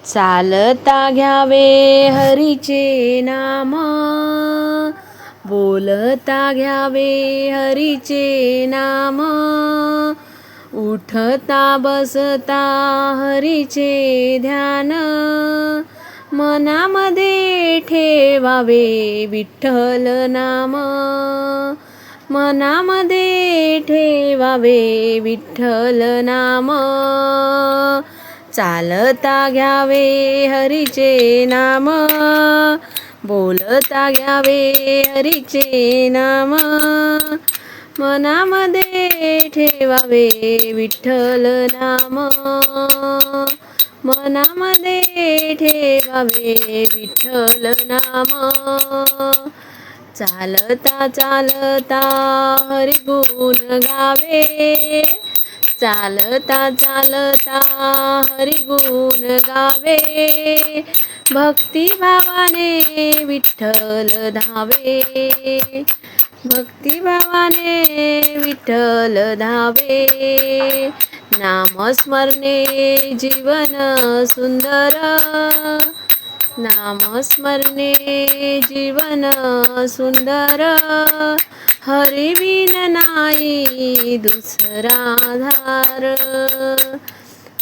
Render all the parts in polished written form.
चालता घ्यावे हरीचे नाम, बोलता घ्यावे हरीचे नाम, उठता बसता हरीचे ध्यान, मनामध्ये ठेवावे विठ्ठल नाम, मनामध्ये ठेवावे विठ्ठल नाम. चालता घ्यावे हरीचे नाम, बोलता घ्यावे हरीचे नाम, मनामध्ये ठेवावे विठ्ठल नाम, मनामध्ये ठेवावे विठ्ठल नाम. चालता चालता हरिगुण गावे, चालता चालता हरिगुण गावे, भक्तिभावाने विठ्ठल धावे, भक्तिभावाने विठ्ठल धावे. नामस्मरणे जीवन सुंदर, नामस्मरणे जीवन सुंदर, हरिविन नाही दुसरा धार,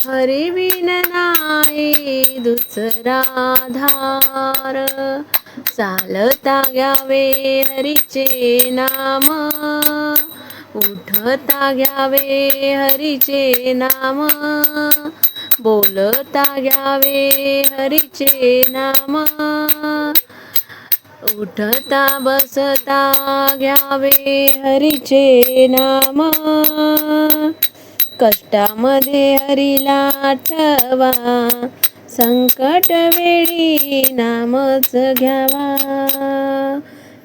हरिविन नाही दुसरा धार. चालता घ्यावे हरीचे नाम, उठता घ्यावे हरीचे नाम, बोलता घ्यावे हरीचे नाम, उठता बसता घ्यावे हरीचे नाम. कष्टामध्ये हरीला आठवा, संकट वेळी नामच घ्यावा,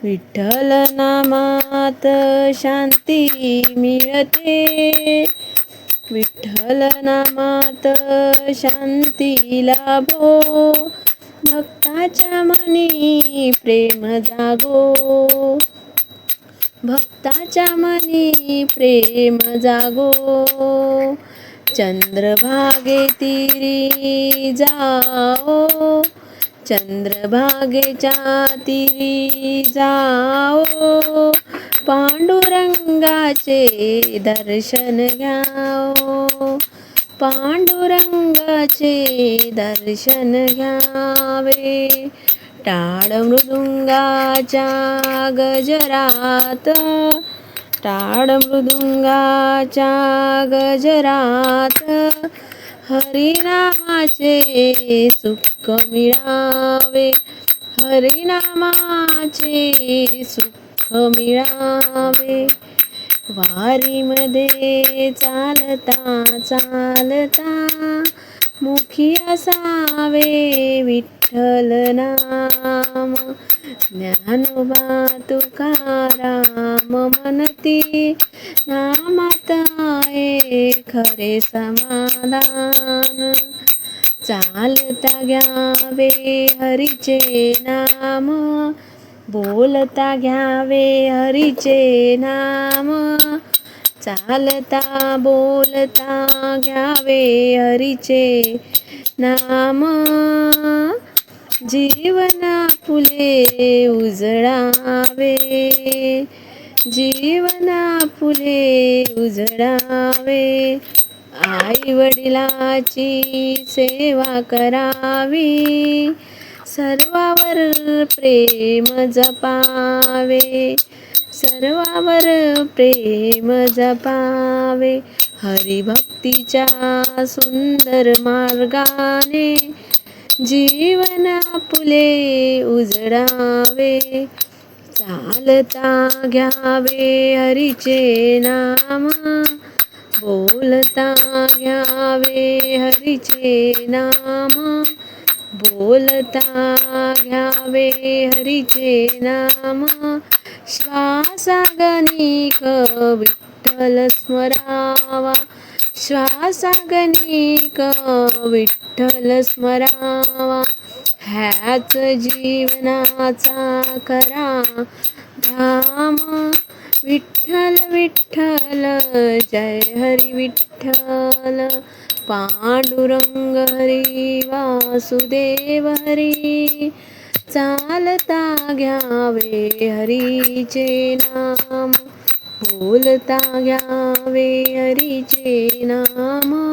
विठ्ठल नामात शांती मिळते, विठ्ठल नामात शांती लाभो, भक्ताच्या मनी प्रेम जागो, भक्ताच्या मनी प्रेम जागो. चंद्रभागे तीरी जाओ, चंद्रभागेच्या तीरी जाओ, पांडुरंगाचे दर्शन घ्याओ, पांडुरंगाचे दर्शन घ्यावे. टाळ मृदुंगाच्या गजरात, टाळ मृदुंगाच्या गजरात, हरिनामाचे सुख मिळावे, हरिनामाचे सुख मिळावे. वारीमध्ये चालता चालता मुखी असावे विठ्ठल नाम, ज्ञानोबा तुकाराम म्हणती, नामात आहे खरे समाधान. चालता घ्यावे हरीचे नाम, बोलता घ्यावे हरीचे नाम, चालता बोलता घ्यावे हरीचे नाम. जीवन फुले उजळावे, जीवन फुले उजळावे, आई वडिलाची सेवा करावी, सर्वावर प्रेम जपावे, सर्वावर प्रेम जपावे. हरिभक्तीच्या सुंदर मार्गाने जीवन फुले उजळावे. चालता घ्यावे हरीचे नाम, बोलता घ्यावे हरीचे नाम, बोलता घ्यावे हरीचे नाम. श्वासागणिक विठ्ठल स्मरावा, श्वासागणिक विठ्ठल स्मरावा. ह्याच जीवनाचा खरा धाम, विठ्ठल विठ्ठल जय हरी विठ्ठल, पांडुरंग हरी वासुदेव हरी. चालता घ्यावे हरीचे नाम, बोलता घ्यावे हरीचे नाम.